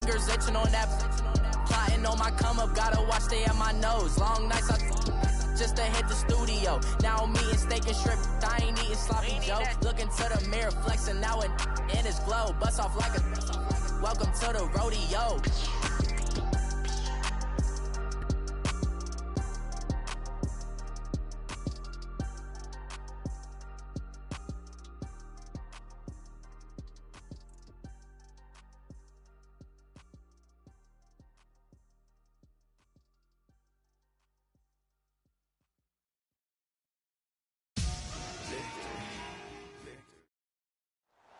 fingers itching on that. Plotting on my come up, gotta watch stay at my nose. Long nights, just to hit the studio. Now I'm eating steak and shrimp. I ain't eating sloppy Joe. Looking to the mirror, flexing now in his glow. Bust off like a welcome to the rodeo.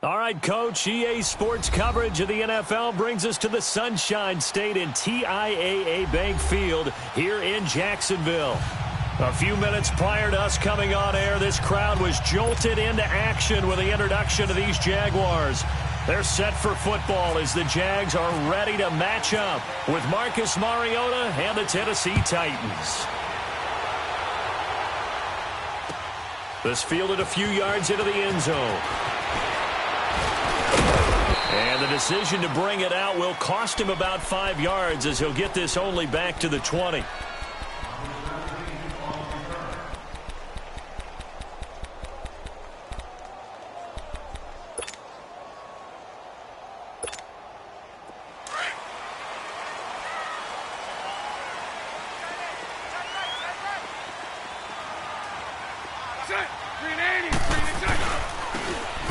All right, Coach, EA Sports coverage of the NFL brings us to the Sunshine State in TIAA Bank Field here in Jacksonville. A few minutes prior to us coming on air, this crowd was jolted into action with the introduction of these Jaguars. They're set for football as the Jags are ready to match up with Marcus Mariota and the Tennessee Titans. This fielded a few yards into the end zone. And the decision to bring it out will cost him about 5 yards as he'll get this only back to the 20.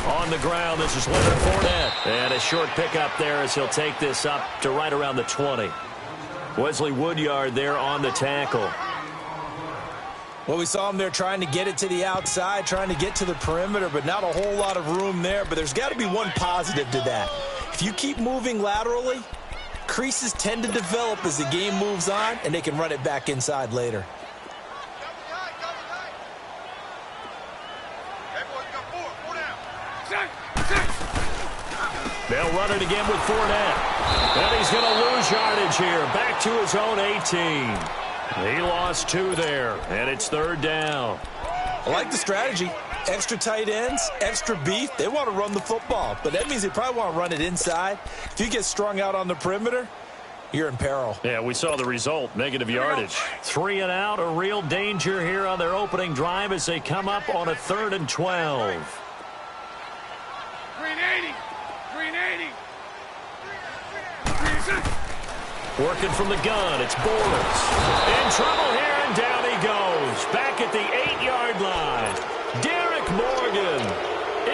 On the ground, this is Leonard Fournette. And a short pickup there as he'll take this up to right around the 20. Wesley Woodyard there on the tackle. Well, we saw him there trying to get it to the outside, trying to get to the perimeter, but not a whole lot of room there. But there's got to be one positive to that. If you keep moving laterally, creases tend to develop as the game moves on, and they can run it back inside later. They'll run it again with Fournette. And he's going to lose yardage here. Back to his own 18. He lost 2 there, and it's 3rd down. I like the strategy. Extra tight ends, extra beef. They want to run the football, but that means they probably want to run it inside. If you get strung out on the perimeter, you're in peril. Yeah, we saw the result, negative yardage. 3 and out, a real danger here on their opening drive as they come up on a 3rd and 12. Working from the gun, it's Bortles. In trouble here, and down he goes. Back at the 8-yard line. Derek Morgan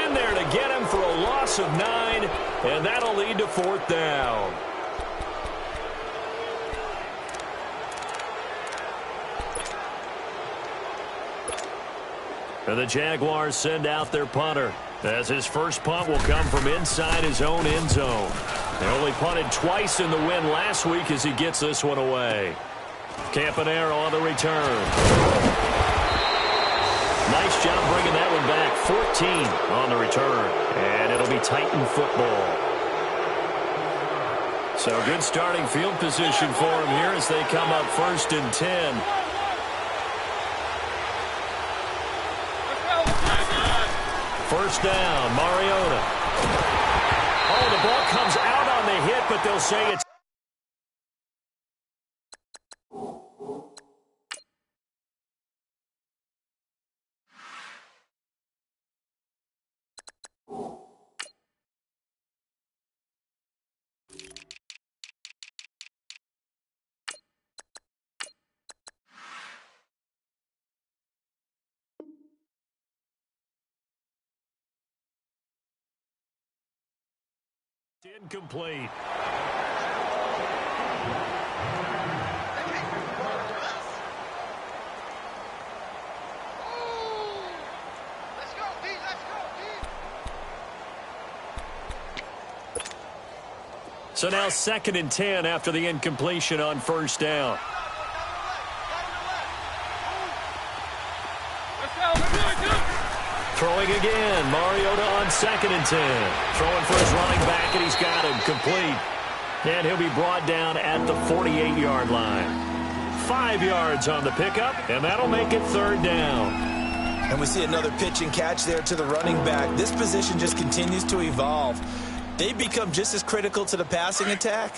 in there to get him for a loss of 9, and that'll lead to 4th down. And the Jaguars send out their punter, as his first punt will come from inside his own end zone. They only punted twice in the win last week as he gets this one away. Campanaro on the return. Nice job bringing that one back. 14 on the return. And it'll be Titan football. So good starting field position for him here as they come up 1st and 10. First down, Mariota. Oh, the ball comes out on the hit, but they'll say it's... Incomplete. So now 2nd and 10 after the incompletion on 1st down. Throwing again. Mariota on 2nd and 10. Throwing for his running back, and he's got him complete. And he'll be brought down at the 48-yard line. 5 yards on the pickup, and that'll make it 3rd down. And we see another pitch and catch there to the running back. This position just continues to evolve. They become just as critical to the passing attack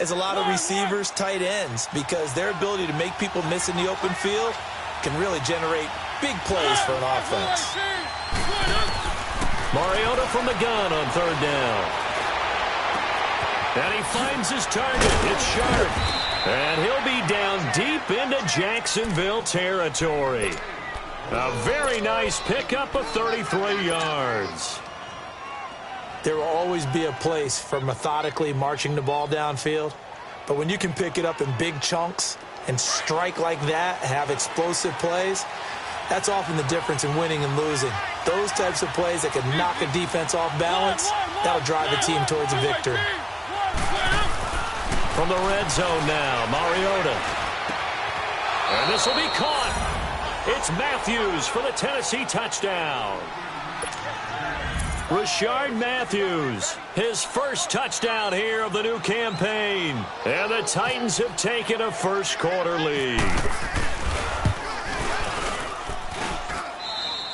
is a lot of receivers, tight ends, because their ability to make people miss in the open field can really generate big plays for an offense. Mariota from the gun on third down. And he finds his target. It's Sharp. And he'll be down deep into Jacksonville territory. A very nice pickup of 33 yards. There will always be a place for methodically marching the ball downfield. But when you can pick it up in big chunks and strike like that, have explosive plays, that's often the difference in winning and losing. Those types of plays that can knock a defense off balance, that'll drive a team towards a victory. From the red zone now, Mariota. And this will be caught. It's Matthews for the Tennessee touchdown. Rashard Matthews, his first touchdown here of the new campaign. And the Titans have taken a first-quarter lead.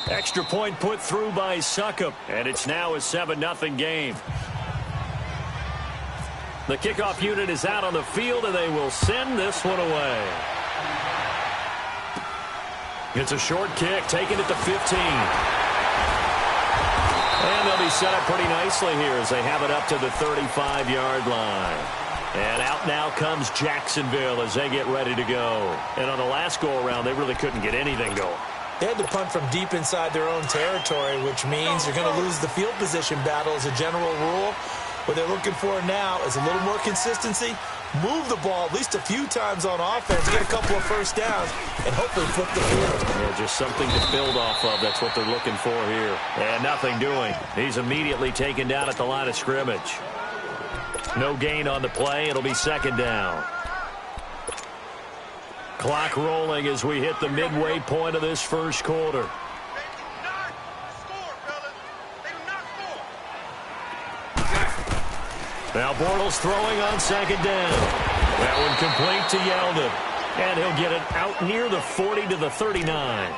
Extra point put through by Succop, and it's now a 7-0 game. The kickoff unit is out on the field, and they will send this one away. It's a short kick, taking it to 15. And they'll be set up pretty nicely here as they have it up to the 35-yard line. And out now comes Jacksonville as they get ready to go. And on the last go-around, they really couldn't get anything going. They had to punt from deep inside their own territory, which means you're going to lose the field position battle as a general rule. What they're looking for now is a little more consistency, move the ball at least a few times on offense, get a couple of first downs, and hopefully flip the field. Yeah, just something to build off of. That's what they're looking for here. And nothing doing. He's immediately taken down at the line of scrimmage. No gain on the play. It'll be second down. Clock rolling as we hit the midway point of this first quarter. Now Bortles throwing on second down. That one complete to Yeldon. And he'll get it out near the 40 to the 39.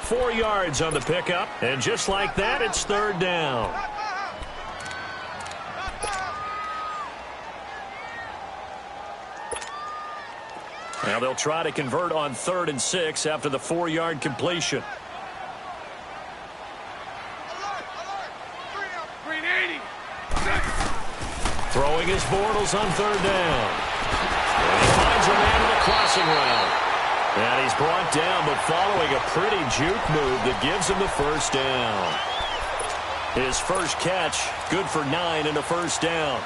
4 yards on the pickup. And just like that, it's third down. Now they'll try to convert on 3rd and 6 after the 4-yard completion. Throwing his Bortles on third down. And he finds a man in the crossing route. And he's brought down, but following a pretty juke move that gives him the first down. His first catch, good for 9 and a first down.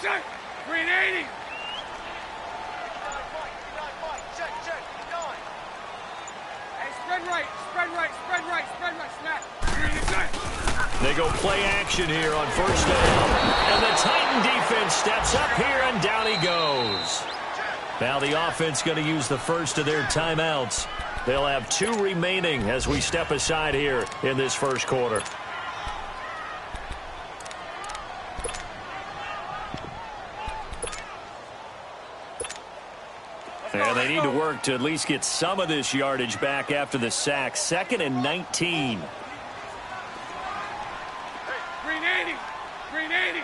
Check. 380. They go play action here on first down. And the Titan defense steps up here, and down he goes. Now the offense going to use the first of their timeouts. They'll have 2 remaining as we step aside here in this first quarter. And they need to work to at least get some of this yardage back after the sack. 2nd and 19. 380. 380.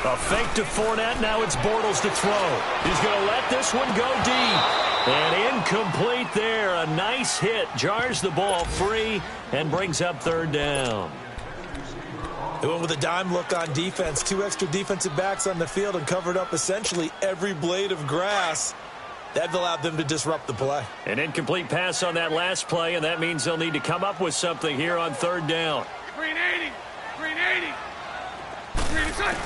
A fake to Fournette. Now it's Bortles to throw. He's going to let this one go deep. And incomplete there. A nice hit. Jars the ball free and brings up third down. They went with a dime look on defense. 2 extra defensive backs on the field and covered up essentially every blade of grass. That allowed them to disrupt the play. An incomplete pass on that last play, and that means they'll need to come up with something here on third down. 380. 380. 380.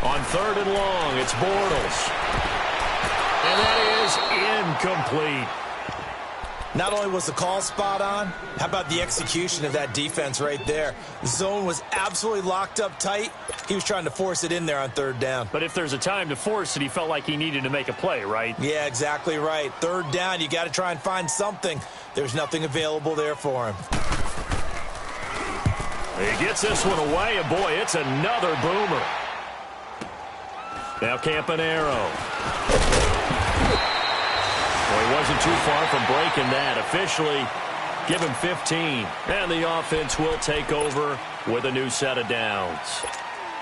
On 3rd and long, it's Bortles. And that is incomplete. Not only was the call spot on, how about the execution of that defense right there? The zone was absolutely locked up tight. He was trying to force it in there on 3rd down. But if there's a time to force it, he felt like he needed to make a play, right? Yeah, exactly right. 3rd down, you got to try and find something. There's nothing available there for him. He gets this one away, and boy, it's another boomer. Now Campanero. Well, he wasn't too far from breaking that. Officially, give him 15. And the offense will take over with a new set of downs.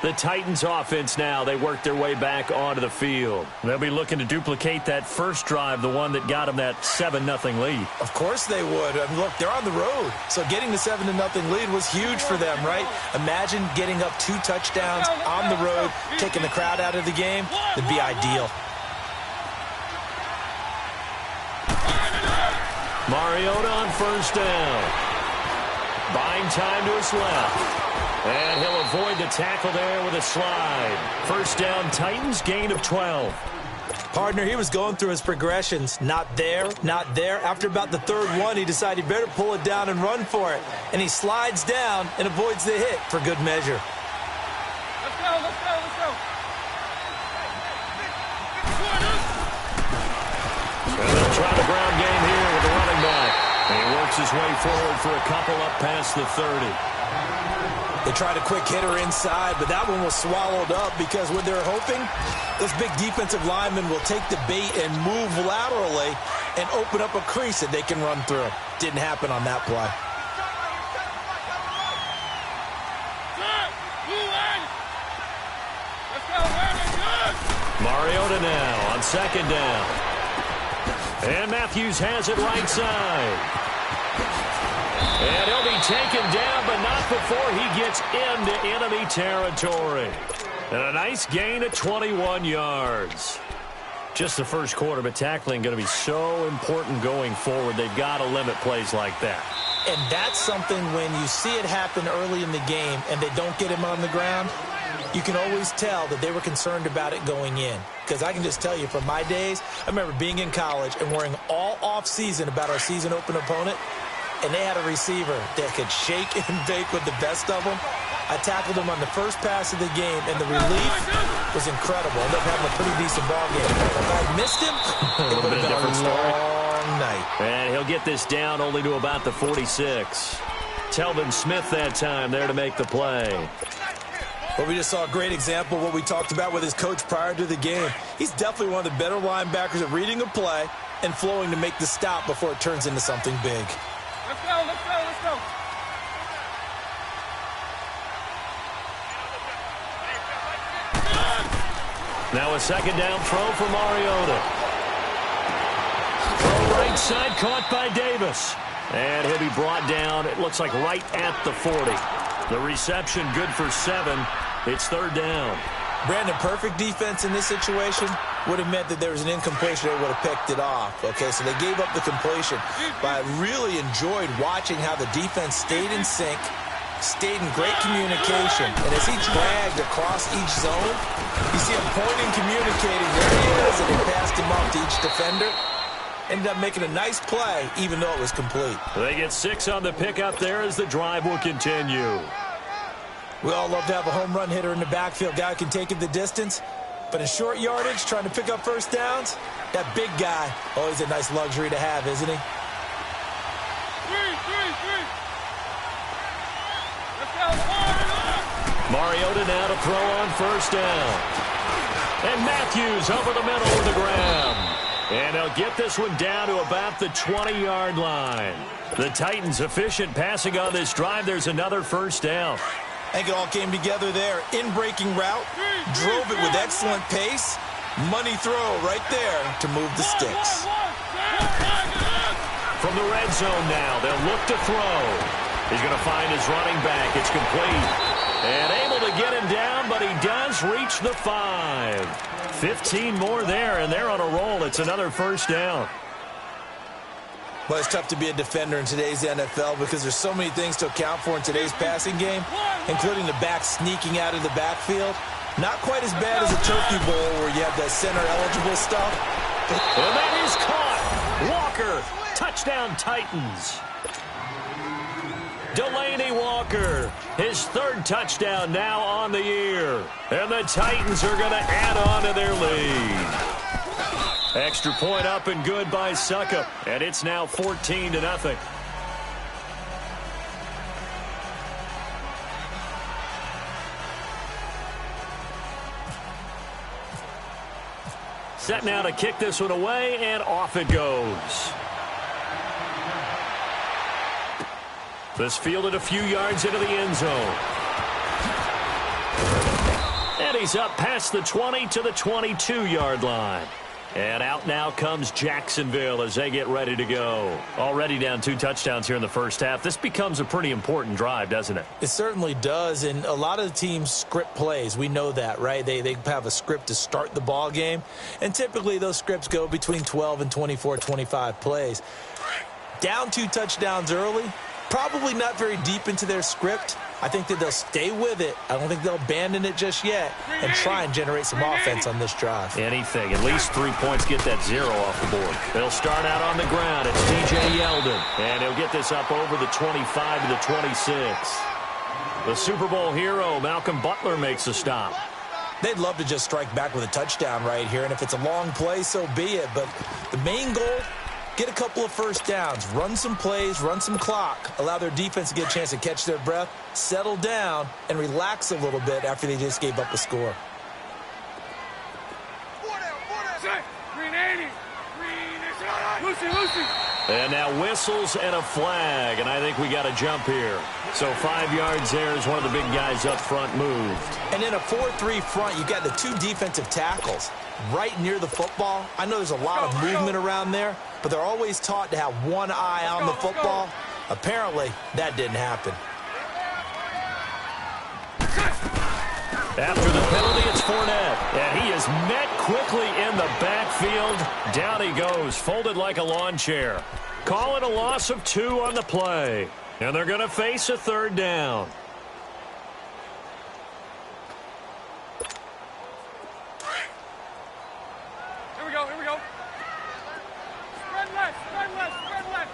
The Titans offense now, they work their way back onto the field. They'll be looking to duplicate that first drive, the one that got them that 7-0 lead. Of course they would. I mean, look, they're on the road. So getting the 7-0 lead was huge for them, right? Imagine getting up 2 touchdowns on the road, taking the crowd out of the game. It'd be ideal. Mariota on first down. Buying time to his left. And he'll avoid the tackle there with a slide. First down, Titans, gain of 12. Partner, he was going through his progressions. Not there, not there. After about the third one, he decided he better pull it down and run for it. And he slides down and avoids the hit for good measure. Let's go, let's go, let's go. And they'll try the ground game here with the running back. And he works his way forward for a couple up past the 30. They tried a quick hitter inside, but that one was swallowed up because what they're hoping, those big defensive linemen will take the bait and move laterally and open up a crease that they can run through. Didn't happen on that play. Mariota now on second down. And Matthews has it right side. And he'll be taken down, but not before he gets into enemy territory. And a nice gain of 21 yards. Just the first quarter, but tackling going to be so important going forward. They've got to limit plays like that. And that's something when you see it happen early in the game and they don't get him on the ground, you can always tell that they were concerned about it going in. Because I can just tell you from my days, I remember being in college and worrying all off-season about our season open opponent. And they had a receiver that could shake and bake with the best of them. I tackled him on the first pass of the game, and the relief was incredible. I ended up having a pretty decent ball game. If I missed him, it would have been a long night. And he'll get this down only to about the 46. Telvin Smith that time there to make the play. Well, we just saw a great example of what we talked about with his coach prior to the game. He's definitely one of the better linebackers at reading a play and flowing to make the stop before it turns into something big. Let's go, let's go, let's go. Now a second down throw for Mariota. Throw right side caught by Davis. And he'll be brought down, it looks like right at the 40. The reception good for 7. It's third down. Brandon, perfect defense in this situation would have meant that there was an incompletion. They would have picked it off. Okay, so they gave up the completion. But I really enjoyed watching how the defense stayed in sync, stayed in great communication. And as he dragged across each zone, you see him pointing, communicating. There he is, and they passed him off to each defender. Ended up making a nice play, even though it was complete. They get 6 on the pickup there as the drive will continue. We all love to have a home run hitter in the backfield, guy who can take it the distance. But in short yardage, trying to pick up first downs, that big guy, always a nice luxury to have, isn't he? Three. Let's go, Mariota now to throw on first down. And Matthews over the middle of the ground. And they'll get this one down to about the 20-yard line. The Titans efficient passing on this drive. There's another first down. I think it all came together there. In-breaking route, drove it with excellent pace. Money throw right there to move the sticks. From the red zone now, they'll look to throw. He's going to find his running back. It's complete. And able to get him down, but he does reach the 5. 15 more there, and they're on a roll. It's another first down. Well, it's tough to be a defender in today's NFL because there's so many things to account for in today's passing game, including the back sneaking out of the backfield. Not quite as bad as a turkey bowl where you have that center-eligible stuff. And that is caught. Walker, touchdown Titans. Delaney Walker, his third touchdown now on the year. And the Titans are going to add on to their lead. Extra point up and good by Suckup. And it's now 14-0. set now to kick this one away, and off it goes. This fielded a few yards into the end zone. And he's up past the 20 to the 22-yard line. And out now comes Jacksonville as they get ready to go. Already down 2 touchdowns here in the first half. This becomes a pretty important drive, doesn't it? It certainly does, and a lot of the teams script plays. We know that, right? They have a script to start the ball game, and typically those scripts go between 12 and 24, 25 plays. Down 2 touchdowns early, probably not very deep into their script. I think that they'll stay with it. I don't think they'll abandon it just yet and try and generate some offense on this drive. Anything. At least 3 points, get that 0 off the board. They'll start out on the ground. It's DJ Yeldon. And he'll get this up over the 25 to the 26. The Super Bowl hero, Malcolm Butler, makes a stop. They'd love to just strike back with a touchdown right here, and if it's a long play, so be it. But the main goal, get a couple of first downs, run some plays, run some clock, allow their defense to get a chance to catch their breath, settle down, and relax a little bit after they just gave up a score. And now whistles and a flag, and I think we got a jump here. So 5 yards there as one of the big guys up front moved. And in a 4-3 front, you've got the 2 defensive tackles right near the football. I know there's a lot of movement around there, but they're always taught to have one eye on the football. Apparently, that didn't happen. After the penalty, it's Fournette. And he is met quickly in the backfield. Down he goes, folded like a lawn chair. Call it a loss of 2 on the play. And they're going to face a 3rd down. Here we go, here we go. Spread left, spread left, spread left.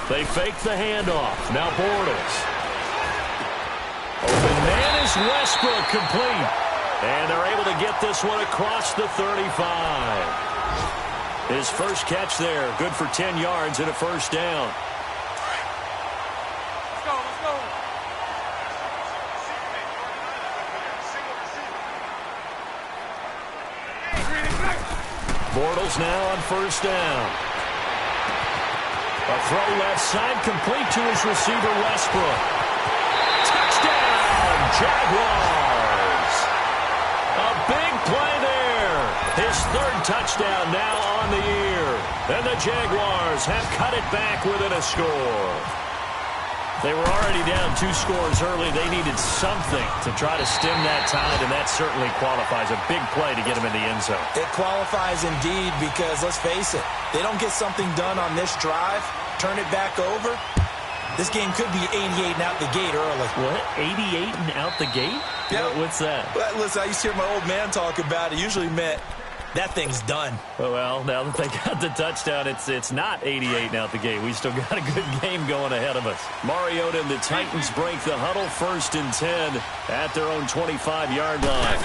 They fake the handoff. Now Bortles. Open man is Westbrook, complete. And they're able to get this one across the 35. His first catch there, good for 10 yards and a first down. Let's go, let's go. Bortles now on first down. A throw left side, complete to his receiver, Westbrook. Touchdown, Jaguars. A big play there. His 3rd touchdown now on the year. And the Jaguars have cut it back within a score. They were already down 2 scores early. They needed something to try to stem that tide, and that certainly qualifies. A big play to get him in the end zone. It qualifies indeed because, let's face it, they don't get something done on this drive, turn it back over, this game could be 88 and out the gate early. What? 88 and out the gate? Yeah. What's that? Well, listen, I used to hear my old man talk about it. Usually meant that thing's done. Well, now that they got the touchdown, it's not 88 and out the gate. We still got a good game going ahead of us. Mariota and the Titans break the huddle, 1st and 10 at their own 25-yard line.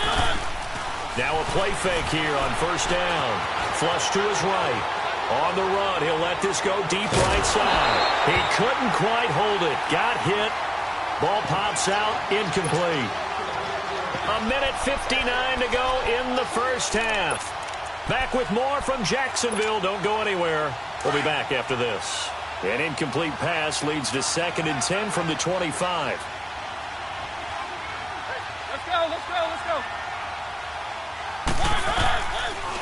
Now a play fake here on first down. Flush to his right. On the run, he'll let this go deep right side. He couldn't quite hold it. Got hit. Ball pops out, incomplete. 1:59 to go in the first half. Back with more from Jacksonville. Don't go anywhere. We'll be back after this. An incomplete pass leads to 2nd and 10 from the 25. Let's go, let's go, let's go.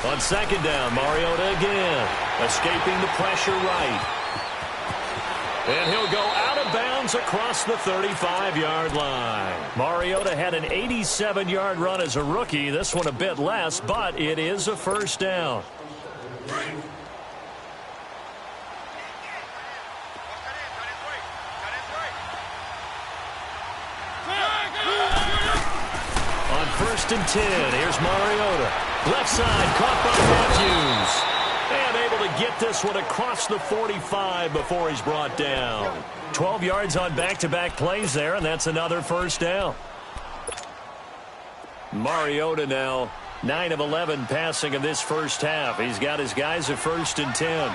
On 2nd down, Mariota again. Escaping the pressure right. And he'll go out of bounds across the 35-yard line. Mariota had an 87-yard run as a rookie. This one a bit less, but it is a first down. On 1st and 10, here's Mariota. Left side, caught by Matthews. And able to get this one across the 45 before he's brought down. 12 yards on back-to-back plays there, and that's another first down. Mariota now 9 of 11 passing in this first half. He's got his guys at 1st and 10.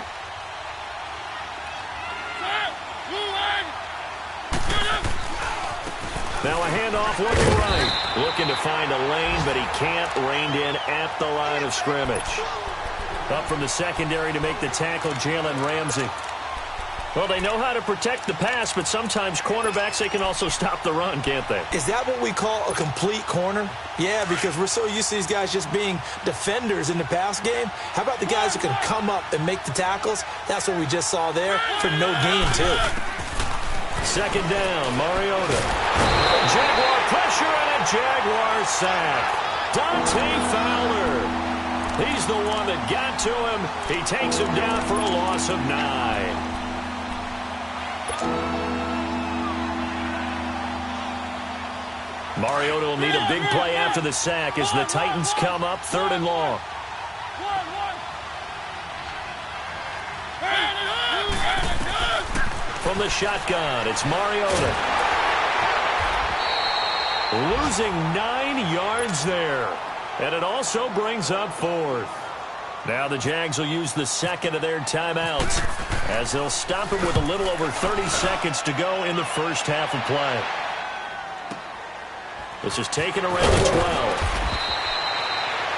Now a handoff looking right. Looking to find a lane, but he can't. Reined in at the line of scrimmage. Up from the secondary to make the tackle, Jalen Ramsey. Well, they know how to protect the pass, but sometimes cornerbacks, they can also stop the run, can't they? Is that what we call a complete corner? Yeah, because we're so used to these guys just being defenders in the pass game. How about the guys who can come up and make the tackles? That's what we just saw there for no gain, too. Second down, Mariota. Jaguar pressure and a Jaguar sack. Dante Fowler. He's the one that got to him. He takes him down for a loss of 9. Mariota will need a big play after the sack as the Titans come up 3rd and long. From the shotgun, it's Mariota. Losing 9 yards there. And it also brings up 4th. Now the Jags will use the second of their timeouts as they'll stop it with a little over 30 seconds to go in the first half of play. This is taken around the 12.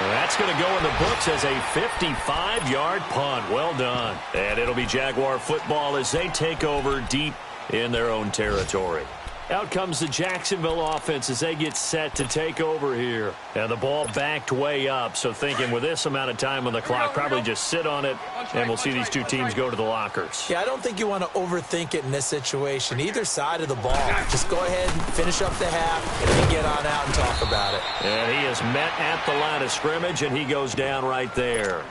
And that's going to go in the books as a 55-yard punt. Well done. And it'll be Jaguar football as they take over deep in their own territory. Out comes the Jacksonville offense as they get set to take over here. And the ball backed way up, so thinking with this amount of time on the clock, probably just sit on it, and we'll see these two teams go to the lockers. Yeah, I don't think you want to overthink it in this situation. Either side of the ball. Just go ahead and finish up the half, and then get on out and talk about it. And he is met at the line of scrimmage, and he goes down right there.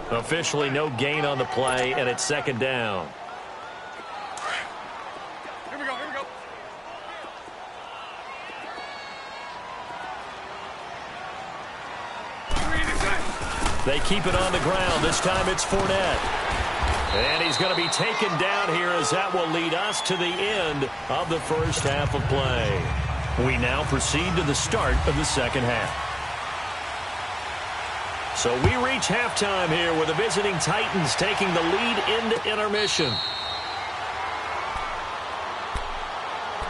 Officially no gain on the play, and it's second down. They keep it on the ground. This time it's Fournette. And he's going to be taken down here as that will lead us to the end of the first half of play. We now proceed to the start of the second half. So we reach halftime here with the visiting Titans taking the lead into intermission.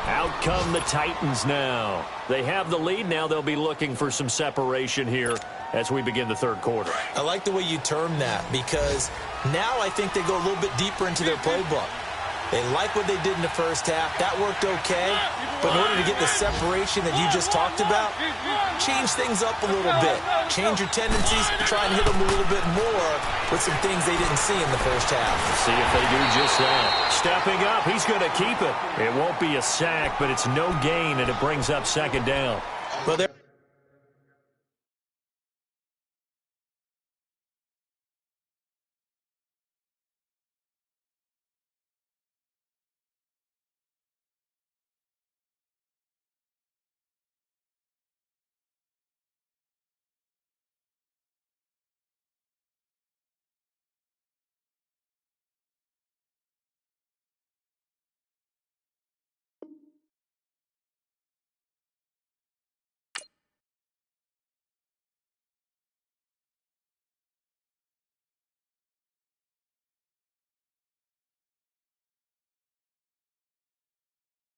Out come the Titans now. They have the lead. Now they'll be looking for some separation here as we begin the third quarter. I like the way you term that because now I think they go a little bit deeper into their playbook. They like what they did in the first half. That worked okay. But in order to get the separation that you just talked about, change things up a little bit. Change your tendencies. Try and hit them a little bit more with some things they didn't see in the first half. See if they do just that. Stepping up, he's going to keep it. It won't be a sack, but it's no gain, and it brings up second down.